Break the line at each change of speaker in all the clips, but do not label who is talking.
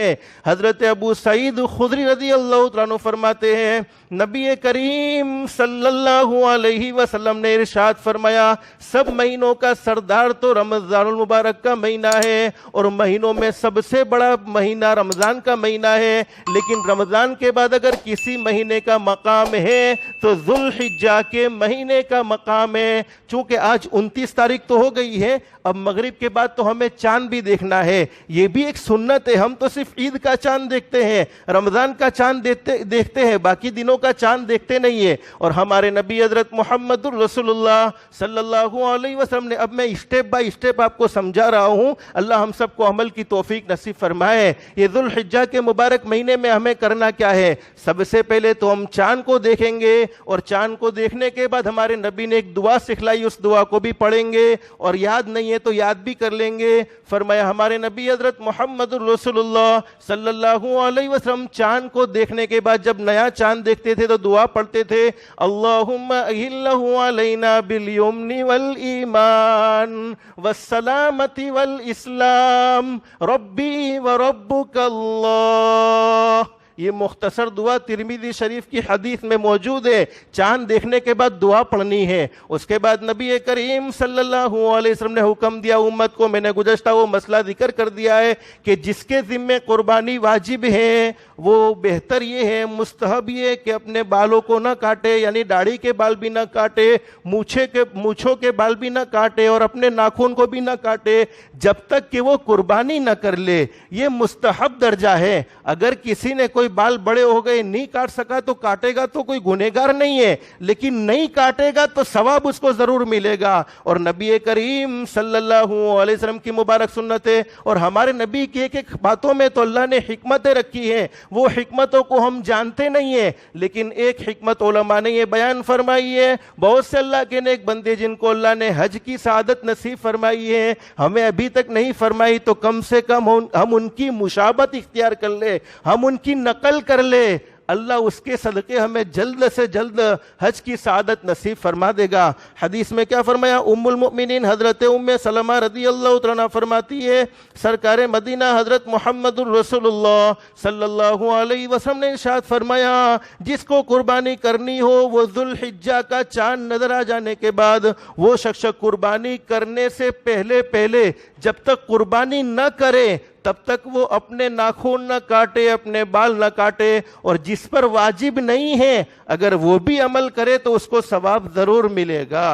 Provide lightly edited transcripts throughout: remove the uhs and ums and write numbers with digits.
ہیں۔ حضرت ابو سعید خدری رضی اللہ تعالیٰ عنہ فرماتے ہیں نبی کریم صلی اللہ علیہ وسلم نے ارشاد فرمایا سب مہینوں کا سردار تو رمضان المبارک کا مہینہ ہے، اور مہینوں میں سب سے بڑا مہینہ رمضان کا مہینہ ہے، لیکن رمضان کے بعد اگر کسی مہینے کا مقام ہے تو ذوالحجہ کے مہینے کا مقام ہے۔ چونکہ آج 29 تاریخ تو ہو گئی ہے، اب مغرب کے بعد تو ہمیں چاند بھی دیکھنا ہے، یہ بھی ایک سنت ہے۔ ہم تو صرف عید کا چاند دیکھتے ہیں، رمضان کا چاند دیکھتے ہیں، باقی دنوں کا چاند دیکھتے نہیں ہیں۔ اور ہمارے نبی حضرت محمد الرسول اللہ صلی اللہ علیہ وسلم نے، اب میں اسٹیپ بائی اسٹیپ آپ کو سمجھا رہا ہوں، اللہ ہم سب کو عمل کی توفیق نصیب فرمائے۔ یہ ذوالحجہ کے مبارک مہینے میں ہمیں کرنا کیا ہے؟ سب سے پہلے تو ہم چاند کو دیکھیں گے، اور چاند کو دیکھنے کے بعد ہمارے نبی نے ایک دعا سکھلائی، اس دعا کو بھی پڑھیں گے، اور یاد نہیں ہے تو یاد بھی کر لیں گے۔ فرمایا ہمارے نبی حضرت محمد الرسول اللہ صلی اللہ علیہ وسلم چاند کو دیکھنے کے بعد جب نیا چاند دیکھتے تھے تو دعا پڑھتے تھے اللہم اہلہ علینا بالیمن والایمان والسلامت والاسلام ربی وربک اللہ۔ یہ مختصر دعا ترمذی شریف کی حدیث میں موجود ہے۔ چاند دیکھنے کے بعد دعا پڑھنی ہے۔ اس کے بعد نبی کریم صلی اللہ علیہ وسلم نے حکم دیا امت کو، میں نے گزشتہ وہ مسئلہ ذکر کر دیا ہے کہ جس کے ذمے قربانی واجب ہے وہ بہتر یہ ہے، مستحب یہ ہے کہ اپنے بالوں کو نہ کاٹے، یعنی داڑھی کے بال بھی نہ کاٹے، مونچھوں کے بال بھی نہ کاٹے، اور اپنے ناخن کو بھی نہ کاٹے جب تک کہ وہ قربانی نہ کر لے۔ یہ مستحب درجہ ہے۔ اگر کسی نے کوئی بال بڑے ہو گئے نہیں کاٹ سکا تو کاٹے گا تو کوئی گنہگار نہیں ہے، لیکن نہیں کاٹے گا تو ثواب اس کو ضرور ملے گا۔ اور نبی کریم صلی اللہ علیہ وسلم کی مبارک سنت ہے، اور ہمارے نبی کی ایک ایک باتوں میں تو اللہ نے حکمتیں رکھی ہیں، وہ حکمتوں کو ہم جانتے نہیں ہیں، لیکن ایک حکمت علماء نے یہ بیان فرمائی ہے۔ بہت سے اللہ کے نیک بندے جن کو اللہ نے حج کی سعادت نصیب فرمائی ہے، ہمیں ابھی تک نہیں فرمائی، تو کم سے کم ہم ان کی مشابہت اختیار کر لیں، ہم ان کی نقل کر لے، اللہ اس کے صدقے ہمیں جلد سے جلد حج کی سعادت نصیب فرما دے گا۔ حدیث میں کیا فرمایا؟ ام المؤمنین حضرت ام سلمہ رضی اللہ تعالیٰ عنہ فرماتی ہے سرکار مدینہ حضرت محمد الرسول اللہ صلی اللہ علیہ وسلم نے ارشاد فرمایا جس کو قربانی کرنی ہو وہ ذوالحجہ کا چاند نظر آ جانے کے بعد وہ شخص قربانی کرنے سے پہلے جب تک قربانی نہ کرے تب تک وہ اپنے ناخن نہ کاٹے، اپنے بال نہ کاٹے، اور جس پر واجب نہیں ہے اگر وہ بھی عمل کرے تو اس کو ثواب ضرور ملے گا۔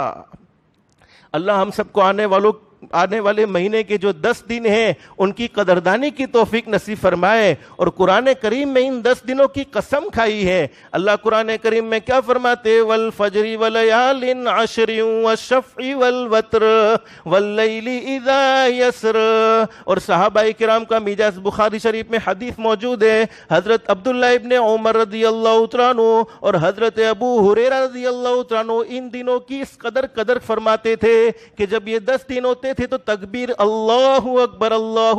اللہ ہم سب کو آنے والے مہینے کے جو 10 دن ہیں ان کی قدردانی کی توفیق نصیب فرمائے، اور قرآن کریم میں ان 10 دنوں کی قسم کھائی ہے۔ اللہ قرآن کریم میں کیا فرماتے؟ والفجر ولیال عشر والشفع والوتر واللیل اذا یسر۔ اور صحابہ کرام کا میراث بخاری شریف میں حدیث موجود ہے، حضرت عبداللہ ابن عمر رضی اللہ تعالیٰ عنہ اور حضرت ابو ہریرہ رضی اللہ تعالیٰ عنہ ان دنوں کی اس قدر فرماتے تھے کہ جب یہ 10 دن ہوتے تھے تو تکبیر اللہ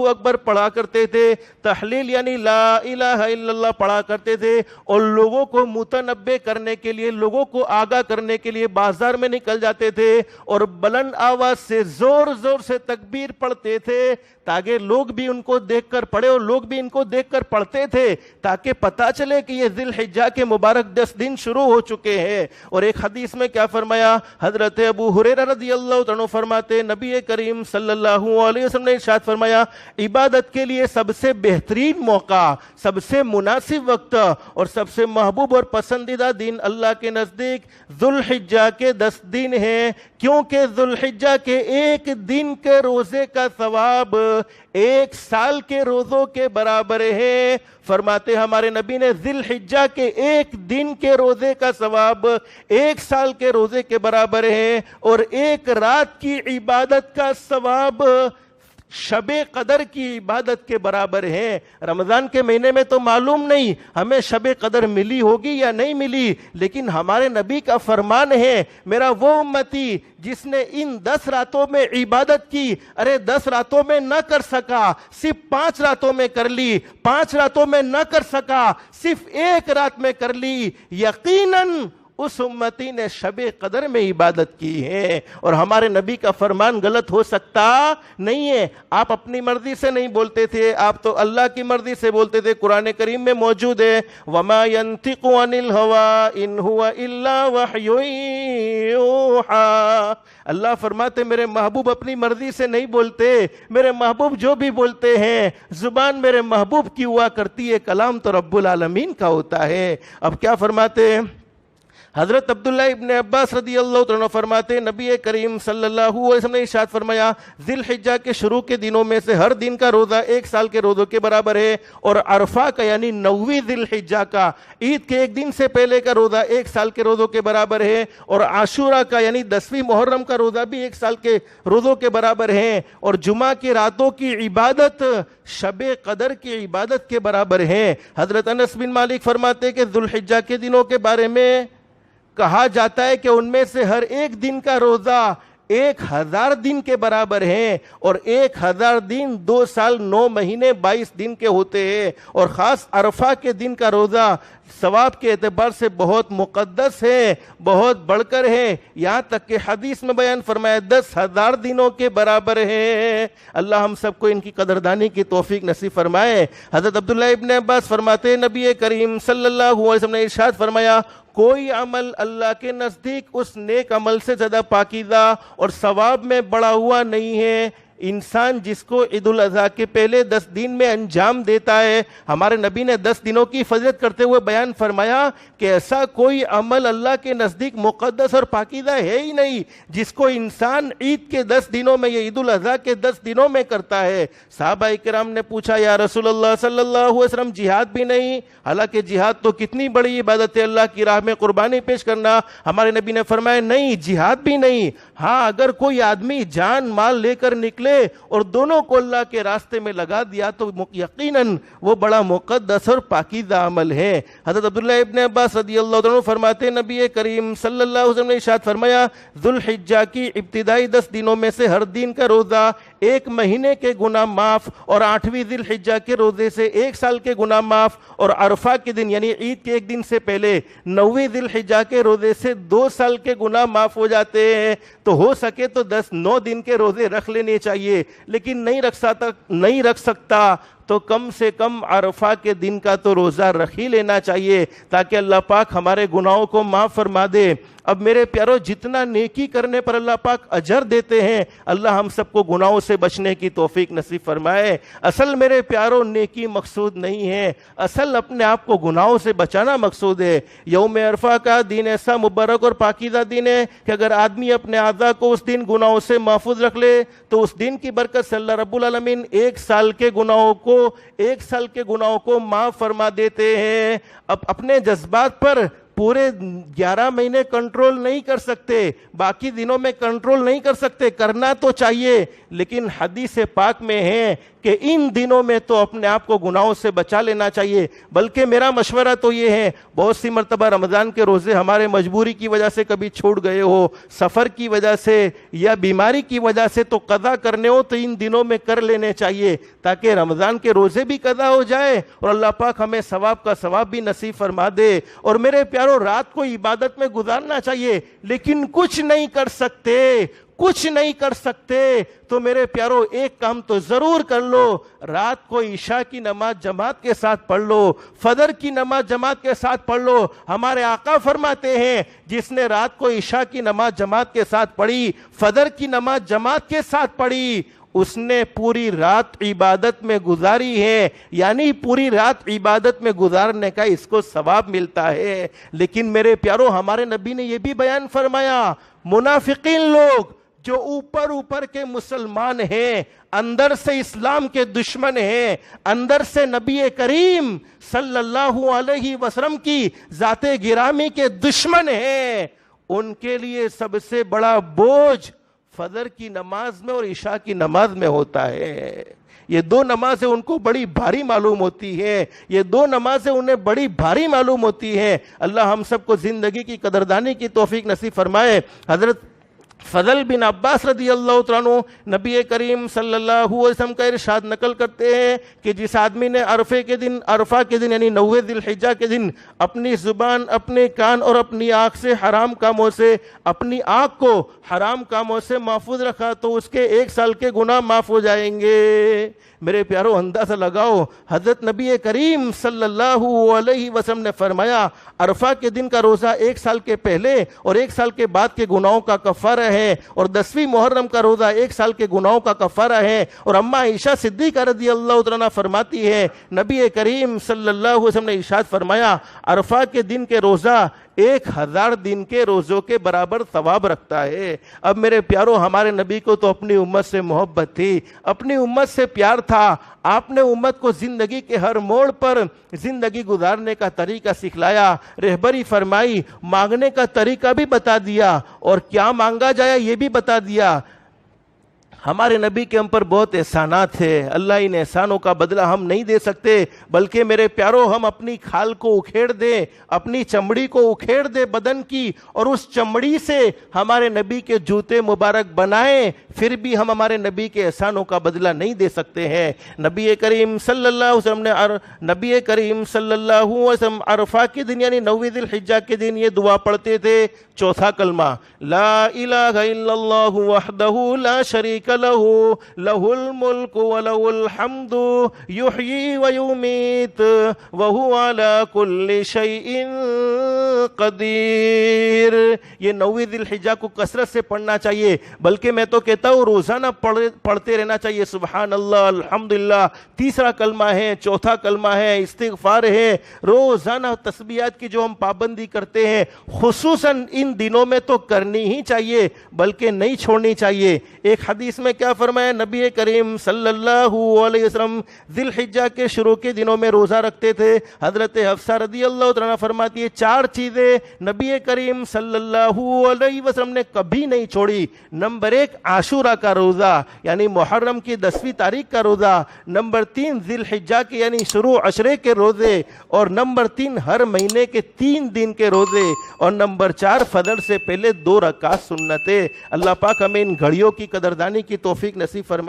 اکبر پڑھا کرتے تھے، تحلیل یعنی لا الہ الا اللہ پڑھا کرتے تھے، اور لوگوں کو متنبہ کرنے کے لیے، لوگوں کو آگاہ کرنے کے لیے بازار میں نکل جاتے تھے اور بلند آواز سے زور سے تکبیر پڑھتے تھے تاکہ لوگ بھی ان کو دیکھ کر پڑھے اور لوگ بھی ان کو دیکھ کر پڑھتے تھے تاکہ پتہ چلے کہ یہ ذی الحجہ کے مبارک 10 دن شروع ہو چکے ہیں۔ اور ایک حدیث میں کیا فرمایا؟ حضرت ابو ہریرہ رضی اللہ عنہ فرماتے نبی کریم صلی اللہ علیہ وسلم نے ارشاد فرمایا عبادت کے لیے سب سے بہترین موقع، سب سے مناسب وقت اور سب سے محبوب اور پسندیدہ دن اللہ کے نزدیک ذوالحجہ کے 10 دن ہیں، کیونکہ ذوالحجہ کے ایک دن کے روزے کا ثواب 1 سال کے روزوں کے برابر ہے۔ فرماتے ہمارے نبی نے ذی الحجہ کے ایک دن کے روزے کا ثواب 1 سال کے روزے کے برابر ہے، اور ایک رات کی عبادت کا ثواب شب قدر کی عبادت کے برابر ہے۔ رمضان کے مہینے میں تو معلوم نہیں ہمیں شب قدر ملی ہوگی یا نہیں ملی، لیکن ہمارے نبی کا فرمان ہے میرا وہ امتی جس نے ان 10 راتوں میں عبادت کی، 10 راتوں میں نہ کر سکا صرف 5 راتوں میں کر لی، 5 راتوں میں نہ کر سکا صرف 1 رات میں کر لی، یقیناً اس امتی نے شب قدر میں عبادت کی ہے، اور ہمارے نبی کا فرمان غلط ہو سکتا نہیں ہے۔ آپ اپنی مرضی سے نہیں بولتے تھے، آپ تو اللہ کی مرضی سے بولتے تھے۔ قرآن کریم میں موجود ہے وَمَا يَنْطِقُ عَنِ الْهَوَىٰ إِنْ هُوَ إِلَّا وَحْيٌ يُوحَىٰ۔ اللہ فرماتے میرے محبوب اپنی مرضی سے نہیں بولتے، میرے محبوب جو بھی بولتے ہیں زبان میرے محبوب کی ہوا کرتی ہے، کلام تو رب العالمین کا ہوتا ہے۔ اب کیا فرماتے ہیں حضرت عبداللہ ابن عباس رضی اللہ عنہ فرماتے نبی کریم صلی اللہ علیہ وسلم نے ارشاد فرمایا ذی الحجہ کے شروع کے دنوں میں سے ہر دن کا روزہ 1 سال کے روزوں کے برابر ہے، اور عرفہ کا یعنی 9ویں ذی الحجہ کا عید کے 1 دن سے پہلے کا روزہ 1 سال کے روزوں کے برابر ہے، اور عاشورہ کا یعنی 10ویں محرم کا روزہ بھی 1 سال کے روزوں کے برابر ہے، اور جمعہ کی راتوں کی عبادت شب قدر کی عبادت کے برابر ہے۔ حضرت انس بن مالک فرماتے کہ ذی الحجہ کے دنوں کے بارے میں کہا جاتا ہے کہ ان میں سے ہر ایک دن کا روزہ 1000 دن کے برابر ہیں، اور 1000 دن 2 سال 9 مہینے 22 دن کے ہوتے ہیں، اور خاص عرفہ کے دن کا روزہ ثواب کے اعتبار سے بہت مقدس ہے، بہت بڑھ کر ہے، یہاں تک کہ حدیث میں بیان فرمایا 10,000 دنوں کے برابر ہے۔ اللہ ہم سب کو ان کی قدردانی کی توفیق نصیب فرمائے۔ حضرت عبداللہ ابن عباس فرماتے نبی کریم صلی اللہ علیہ وسلم نے ارشاد فرمایا کوئی عمل اللہ کے نزدیک اس نیک عمل سے زیادہ پاکیزہ اور ثواب میں بڑا ہوا نہیں ہے۔ انسان جس کو عید الاضحیٰ کے پہلے 10 دن میں انجام دیتا ہے، ہمارے نبی نے 10 دنوں کی فضیلت کرتے ہوئے بیان فرمایا کہ ایسا کوئی عمل اللہ کے نزدیک مقدس اور پاکیزہ ہے ہی نہیں جس کو انسان عید کے 10 دنوں میں یا عید الاضحیٰ کے 10 دنوں میں کرتا ہے۔ صحابہ کرام نے پوچھا یا رسول اللہ صلی اللہ علیہ وسلم جہاد بھی نہیں؟ حالانکہ جہاد تو کتنی بڑی عبادت ہے، اللہ کی راہ میں قربانی پیش کرنا۔ ہمارے نبی نے فرمایا نہیں، جہاد بھی نہیں، ہاں اگر کوئی آدمی جان مال لے کر نکلے اور دونوں کو اللہ کے راستے میں لگا دیا تو یقیناً وہ بڑا مقدس اور پاکیزہ عمل ہے۔ حضرت عبداللہ ابن عباس رضی اللہ عنہ فرماتے نبی کریم صلی اللہ علیہ وسلم نے ارشاد فرمایا ذی الحجہ کی ابتدائی 10 دنوں میں سے ہر دن کا روزہ 1 مہینے کے گناہ معاف، اور 8ویں ذی الحجہ کے روزے سے 1 سال کے گناہ معاف، اور عرفہ کے دن یعنی عید کے 1 دن سے پہلے 9ویں ذی الحجہ کے روزے سے 2 سال کے گناہ معاف ہو جاتے ہیں۔ تو ہو سکے تو 9 دن کے روزے رکھ لینے چاہیے، لیکن نہیں رکھ سکتا تو کم سے کم عرفہ کے دن کا تو روزہ رکھ ہی لینا چاہیے تاکہ اللہ پاک ہمارے گناہوں کو معاف فرما دے۔ اب میرے پیارو جتنا نیکی کرنے پر اللہ پاک اجر دیتے ہیں، اللہ ہم سب کو گناہوں سے بچنے کی توفیق نصیب فرمائے۔ اصل میرے پیارو نیکی مقصود نہیں ہے، اصل اپنے آپ کو گناہوں سے بچانا مقصود ہے۔ یوم عرفہ کا دن ایسا مبارک اور پاکیزہ دن ہے کہ اگر آدمی اپنے اعضاء کو اس دن گناہوں سے محفوظ رکھ لے تو اس دن کی برکت سے اللہ رب العالمین 1 سال کے گناہوں کو معاف فرما دیتے ہیں۔ اب اپنے جذبات پر پورے 11 مہینے کنٹرول نہیں کر سکتے، باقی دنوں میں کنٹرول نہیں کر سکتے، کرنا تو چاہیے، لیکن حدیث پاک میں ہے کہ ان دنوں میں تو اپنے آپ کو گناہوں سے بچا لینا چاہیے۔ بلکہ میرا مشورہ تو یہ ہے، بہت سی مرتبہ رمضان کے روزے ہمارے مجبوری کی وجہ سے کبھی چھوٹ گئے ہو، سفر کی وجہ سے یا بیماری کی وجہ سے تو قضا کرنے ہو تو ان دنوں میں کر لینے چاہیے تاکہ رمضان کے روزے بھی قضا ہو جائے اور اللہ پاک ہمیں ثواب کا ثواب بھی نصیب فرما دے۔ اور میرے پیارو رات کو عبادت میں گزارنا چاہیے، لیکن کچھ نہیں کر سکتے تو میرے پیارو ایک کام تو ضرور کر لو، رات کو عشاء کی نماز جماعت کے ساتھ پڑھ لو، فجر کی نماز جماعت کے ساتھ پڑھ لو۔ ہمارے آقا فرماتے ہیں جس نے رات کو عشاء کی نماز جماعت کے ساتھ پڑھی، فجر کی نماز جماعت کے ساتھ پڑھی، اس نے پوری رات عبادت میں گزاری ہے، یعنی پوری رات عبادت میں گزارنے کا اس کو ثواب ملتا ہے۔ لیکن میرے پیارو ہمارے نبی نے یہ بھی بیان فرمایا منافقین لوگ جو اوپر کے مسلمان ہیں، اندر سے اسلام کے دشمن ہیں، اندر سے نبی کریم صلی اللہ علیہ وسلم کی ذات گرامی کے دشمن ہیں، ان کے لیے سب سے بڑا بوجھ فجر کی نماز میں اور عشاء کی نماز میں ہوتا ہے۔ یہ 2 نمازیں ان کو بڑی بھاری معلوم ہوتی ہے، یہ 2 نمازیں انہیں بڑی بھاری معلوم ہوتی ہیں۔ اللہ ہم سب کو زندگی کی قدردانی کی توفیق نصیب فرمائے۔ حضرت فضل بن عباس رضی اللہ تعالیٰ عنہ نبی کریم صلی اللہ علیہ وسلم کا ارشاد نقل کرتے ہیں کہ جس آدمی نے عرفہ کے دن یعنی 9 ذی الحجہ کے دن اپنی زبان، اپنے کان اور اپنی آنکھ سے حرام کاموں سے، اپنی آنکھ کو حرام کاموں سے محفوظ رکھا تو اس کے 1 سال کے گناہ معاف ہو جائیں گے۔ میرے پیارو اندازہ لگاؤ، حضرت نبی کریم صلی اللہ علیہ وسلم نے فرمایا عرفہ کے دن کا روزہ 1 سال کے پہلے اور 1 سال کے بعد کے گناہوں کا کفارہ ہے، اور 10ویں محرم کا روزہ 1 سال کے گناہوں کا کفارہ ہے۔ اور اماں عائشہ صدیقہ رضی اللہ عنہا فرماتی ہے نبی کریم صلی اللہ علیہ وسلم نے ارشاد فرمایا عرفہ کے دن کے روزہ 1000 دن کے روزوں کے برابر ثواب رکھتا ہے۔ اب میرے پیارو، ہمارے نبی کو تو اپنی امت سے محبت تھی، اپنی امت سے پیار تھا۔ آپ نے امت کو زندگی کے ہر موڑ پر زندگی گزارنے کا طریقہ سکھلایا، رہبری فرمائی، مانگنے کا طریقہ بھی بتا دیا اور کیا مانگا جائے یہ بھی بتا دیا۔ ہمارے نبی کے ہم پر بہت احسانات ہیں، اللہ ان احسانوں کا بدلہ ہم نہیں دے سکتے، بلکہ میرے پیارو ہم اپنی کھال کو اکھیڑ دیں، اپنی چمڑی کو اکھیڑ دیں بدن کی، اور اس چمڑی سے ہمارے نبی کے جوتے مبارک بنائیں، پھر بھی ہم ہمارے نبی کے احسانوں کا بدلہ نہیں دے سکتے ہیں۔ نبی کریم صلی اللہ علیہ وسلم عرفہ کے دن یعنی 9 ذی الحجہ کے دن یہ دعا پڑھتے تھے، چوتھا کلمہ، لا الہ الا اللہ وحدہ لا شریک لہ لہ الملک ولہ الحمد یحیی ویمیت وہو علی کل شیء قدیر۔ یہ 9 ذی الحجہ کو کثرت سے پڑھنا چاہیے، بلکہ میں تو کہتا ہوں روزانہ پڑھتے رہنا چاہیے۔ سبحان اللہ، الحمدللہ 3 کلمہ ہے، 4 کلمہ ہے، استغفار ہے، روزانہ تسبیحات کی جو ہم پابندی کرتے ہیں خصوصاً ان دنوں میں تو کرنی ہی چاہیے، بلکہ نہیں چھوڑنی چاہیے۔ ایک حدیث میں کیا فرمایا نبی کریم صلی اللہ علیہ وسلم ذی الحجہ کے شروع کے دنوں میں روزہ رکھتے تھے۔ حضرت حفصہ رضی اللہ عنہا فرماتی ہے 4 چیزیں نبی کریم صلی اللہ علیہ وسلم نے کبھی نہیں چھوڑی۔ نمبر 1 عاشورہ کا روزہ یعنی محرم کی 10ویں تاریخ کا روزہ، نمبر 3 ذی الحجہ کے یعنی شروع عشرے کے روزے، اور نمبر 3 ہر مہینے کے 3 دن کے روزے، اور نمبر 4 فجر سے پہلے 2 رکعت سنتیں۔ اللہ پاک ہمیں ان گھڑیوں کی قدردانی کی توفیق نصیب فرمائے۔